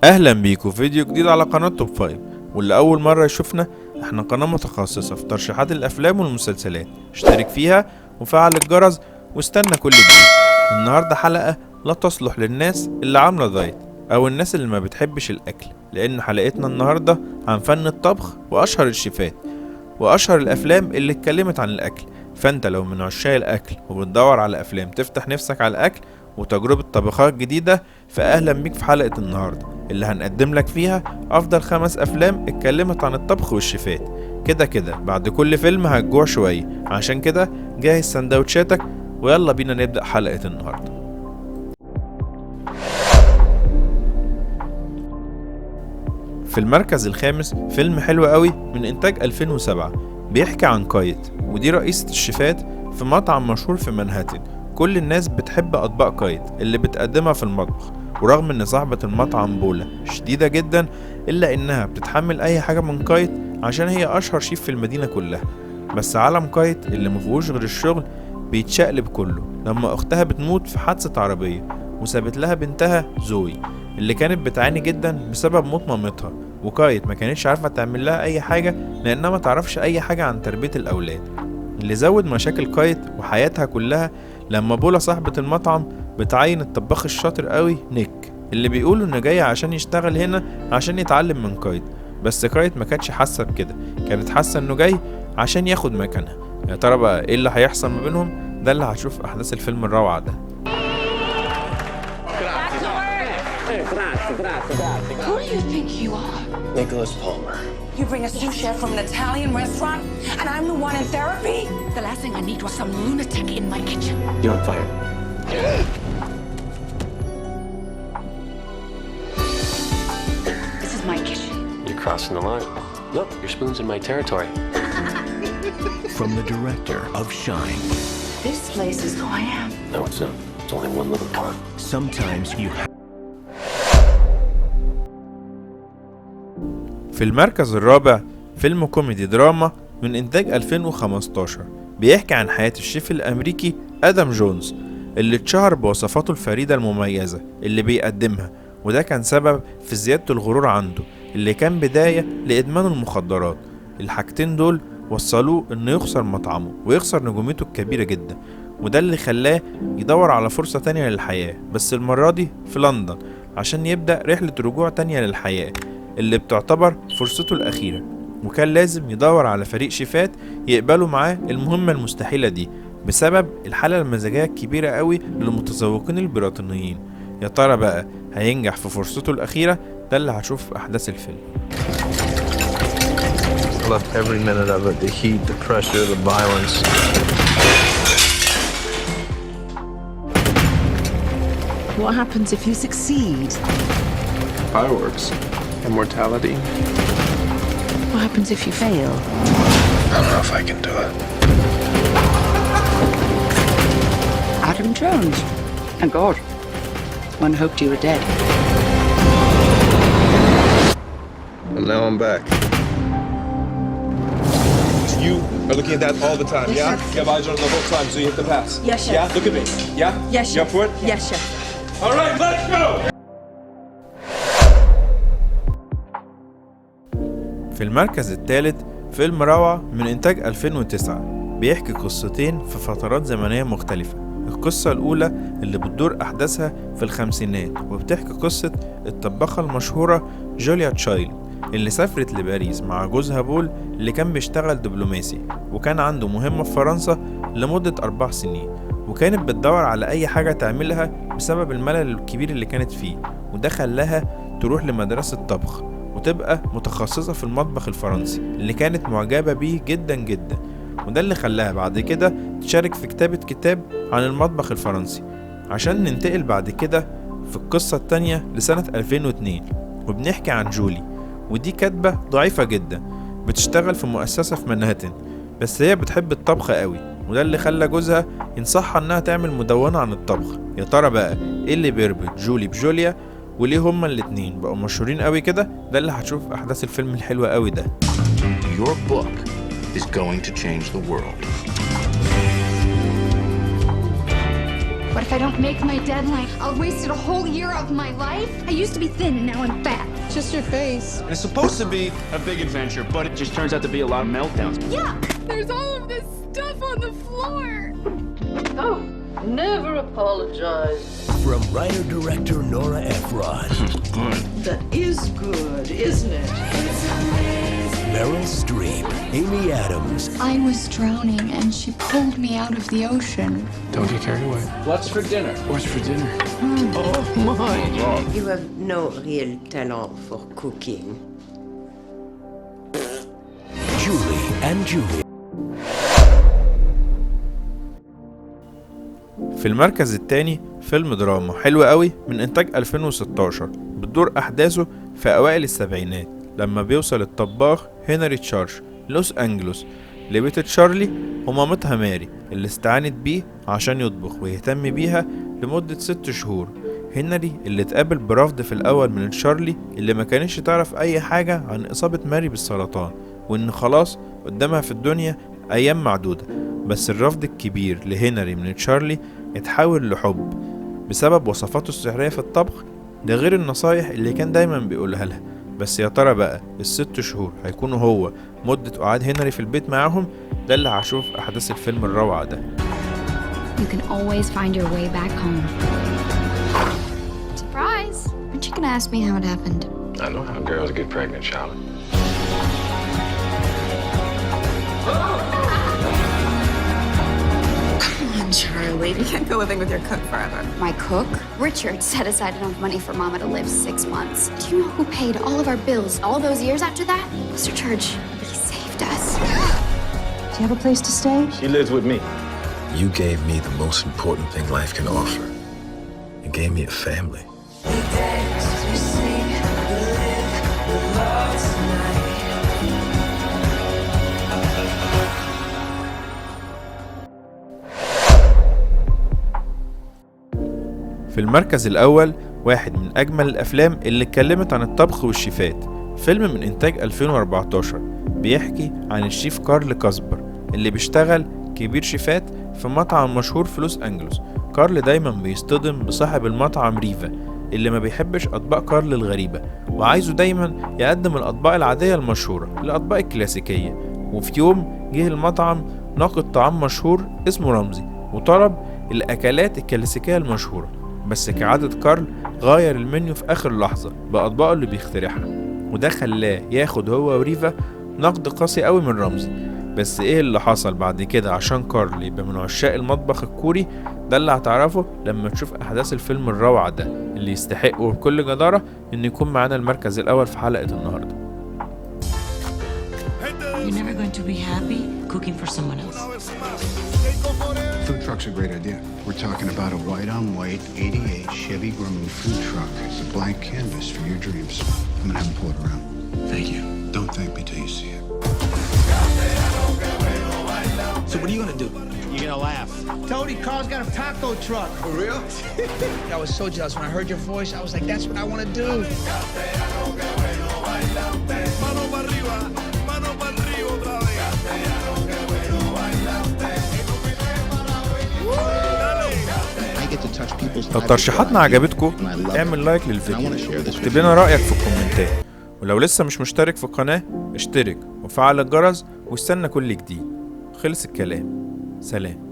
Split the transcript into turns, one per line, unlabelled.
اهلا بيكم في فيديو جديد على قناة توب 5. واللي اول مرة يشوفنا، احنا قناة متخصصة في ترشيحات الافلام والمسلسلات. اشترك فيها وفعل الجرس واستنى كل جديد. النهاردة حلقة لا تصلح للناس اللي عاملة دايت او الناس اللي ما بتحبش الاكل، لان حلقتنا النهاردة عن فن الطبخ واشهر الشيفات واشهر الافلام اللي اتكلمت عن الاكل. فانت لو من عشاق الاكل وبتدور على افلام تفتح نفسك على الاكل وتجربة طبخات جديدة، فأهلا بيك في حلقة النهاردة اللي هنقدم لك فيها أفضل 5 أفلام اتكلمت عن الطبخ والشيفات. كده بعد كل فيلم هتجوع شوية، عشان كده جاهز سندوتشاتك ويلا بينا نبدأ حلقة النهاردة. في المركز الخامس فيلم حلو قوي من إنتاج 2007، بيحكي عن كايت، ودي رئيسة الشيفات في مطعم مشهور في منهاتن. كل الناس بتحب أطباق كايت اللي بتقدمها في المطبخ، ورغم ان صاحبة المطعم بولا شديدة جدا الا انها بتتحمل اي حاجة من كايت عشان هي اشهر شيف في المدينة كلها. بس عالم كايت اللي مفيهوش غير الشغل بيتشقلب كله لما اختها بتموت في حادثة عربية وسابت لها بنتها زوي اللي كانت بتعاني جدا بسبب موت مامتها، وكايت ما كانتش عارفة تعمل لها اي حاجة لانها ما تعرفش اي حاجة عن تربية الاولاد. اللي زود مشاكل كايت وحياتها كلها لما بولا صاحبة المطعم بتعين الطباخ الشاطر قوي نيك، اللي بيقولوا انه جاي عشان يشتغل هنا عشان يتعلم من كايت. بس كايت ما كانتش حاسة بكده، كانت حاسة انه جاي عشان ياخد مكانها. يا ترى بقى ايه اللي هيحصل ما بينهم؟ ده اللي هتشوف احداث الفيلم الروعة ده.
Who do you think you are?
Nicholas Palmer.
You bring a sous chef from an Italian restaurant, and I'm the one in therapy? The last thing I need was some lunatic in my kitchen.
You're on fire.
This is my kitchen.
You're crossing the line. Look, your spoon's in my territory.
From the director of Shine.
This place is who I am.
No, it's not. It's only one little part.
Sometimes you have
في المركز الرابع فيلم كوميدي دراما من إنتاج 2015، بيحكي عن حياة الشيف الأمريكي آدم جونز اللي اتشهر بوصفاته الفريدة المميزة اللي بيقدمها، وده كان سبب في زيادة الغرور عنده اللي كان بداية لإدمان المخدرات. الحاجتين دول وصلوه إنه يخسر مطعمه ويخسر نجوميته الكبيرة جدا، وده اللي خلاه يدور على فرصة تانية للحياة، بس المرة دي في لندن عشان يبدأ رحلة رجوع تانية للحياة اللي بتعتبر فرصته الأخيرة. وكان لازم يدور على فريق شيفات يقبلوا معاه المهمة المستحيلة دي بسبب الحالة المزاجية الكبيرة قوي للمتذوقين البريطانيين. يا ترى بقى هينجح في فرصته الأخيرة؟ ده اللي هشوف في أحداث الفيلم.
I loved every minute of it, the heat, the pressure, the violence.
What happens if you succeed?
Fireworks. Immortality.
What happens if you fail?
I don't know if I can do it.
Adam Jones. Thank God. One hoped you were dead.
And now I'm back.
You are looking at that all the time, yeah? You have eyes on it the whole time, so you hit the pass.
Yes, chef.
Yeah? Look at me. Yeah?
Yes,
You up for it?
Yes, chef.
All right, let's go!
في المركز الثالث فيلم روعة من إنتاج 2009، بيحكي قصتين في فترات زمنية مختلفة. القصة الأولى اللي بتدور أحداثها في الخمسينات، وبتحكي قصة الطباخة المشهورة جوليا تشايلد اللي سافرت لباريس مع جوزها بول اللي كان بيشتغل دبلوماسي، وكان عنده مهمة في فرنسا لمدة 4 سنين، وكانت بتدور على أي حاجة تعملها بسبب الملل الكبير اللي كانت فيه، وده خلاها تروح لمدرسة طبخ وتبقى متخصصة في المطبخ الفرنسي اللي كانت معجبة بيه جدا، وده اللي خلاها بعد كده تشارك في كتابة كتاب عن المطبخ الفرنسي. عشان ننتقل بعد كده في القصة التانية لسنة 2002، وبنحكي عن جولي، ودي كاتبة ضعيفة جدا بتشتغل في مؤسسة في منهاتن، بس هي بتحب الطبخ قوي، وده اللي خلى جوزها ينصحها انها تعمل مدونة عن الطبخ. يا ترى بقى ايه اللي بيربط جولي بجوليا وليه هما الاتنين بقوا مشهورين قوي كده؟ ده اللي هتشوف في احداث الفيلم الحلوة قوي ده.
your book is going to change the world.
What if I don't make my deadline? I'll waste a whole year of my life. I used to be thin and now I'm fat.
Just your face.
It's supposed to be a big adventure, but it just turns out to be a lot of meltdowns.
Yeah, there's all of this stuff on the floor.
Oh, never apologize.
From writer-director Nora Ephron.
That is good, isn't it?
Meryl Streep, Amy Adams,
I was drowning and she pulled me out of the ocean.
Don't get carried away.
What's for dinner?
What's for dinner?
Oh my God.
You have no real talent for cooking.
Julie and Julie.
في المركز الثاني فيلم دراما حلو قوي من إنتاج 2016 بتدور أحداثه في أوائل السبعينات لما بيوصل الطباخ هنري تشارش لوس أنجلوس لبيت تشارلي ومامتها ماري اللي استعانت بيه عشان يطبخ ويهتم بيها لمدة 6 شهور. هنري اللي اتقابل برفض في الأول من تشارلي اللي ما كانش تعرف أي حاجة عن إصابة ماري بالسرطان وإن خلاص قدامها في الدنيا أيام معدودة، بس الرفض الكبير لهنري من تشارلي اتحول لحب بسبب وصفاته السحرية في الطبخ، ده غير النصايح اللي كان دايما بيقولها لها. بس يا ترى بقى ال6 شهور هيكونوا هو مدة قعاد هنري في البيت معاهم؟ ده اللي هشوف أحداث الفيلم الروعة ده.
You can always find your way back home. Surprise! Aren't you gonna ask me how it happened?
I know how girls get pregnant, Charlotte.
Charlie, you can't go living with your cook forever.
My cook? Richard set aside enough money for Mama to live 6 months. Do you know who paid all of our bills all those years after that? Mr. Church. He saved us.
Do you have a place to stay?
She lives with me.
You gave me the most important thing life can offer. You gave me a family.
في المركز الأول واحد من أجمل الأفلام اللي اتكلمت عن الطبخ والشيفات، فيلم من إنتاج 2014 بيحكي عن الشيف كارل كاسبر اللي بيشتغل كبير شيفات في مطعم مشهور في لوس أنجلوس. كارل دايما بيصطدم بصاحب المطعم ريفا اللي ما بيحبش أطباق كارل الغريبة وعايزه دايما يقدم الأطباق العادية المشهورة، الأطباق الكلاسيكية. وفي يوم جه المطعم ناقد طعام مشهور اسمه رمزي وطلب الأكلات الكلاسيكية المشهورة، بس كعادة كارل غير المنيو في آخر لحظة بأطباقه اللي بيخترعها، وده خلاه ياخد هو وريفا نقد قاسي قوي من رمزي. بس ايه اللي حصل بعد كده عشان كارل يبقى من عشاق المطبخ الكوري؟ ده اللي هتعرفه لما تشوف أحداث الفيلم الروعة ده اللي يستحقه بكل جدارة إنه يكون معانا المركز الأول في حلقة النهاردة.
You're never going to be happy cooking for someone else.
Food truck's a great idea. We're talking about a white-on-white 88 Chevy Grumman food truck. It's a blank canvas for your dreams. I'm gonna have them pull it around.
Thank you.
Don't thank me till you see it.
So what are you gonna do? You're gonna laugh.
Tony, Carl's got a taco truck.
For real?
I was so jealous when I heard your voice. I was like, that's what I want to do.
لو ترشيحاتنا عجبتكم اعمل لايك للفيديو واكتب لنا رأيك في الكومنتات، ولو لسه مش مشترك في القناة اشترك وفعل الجرس واستنى كل جديد. خلص الكلام، سلام.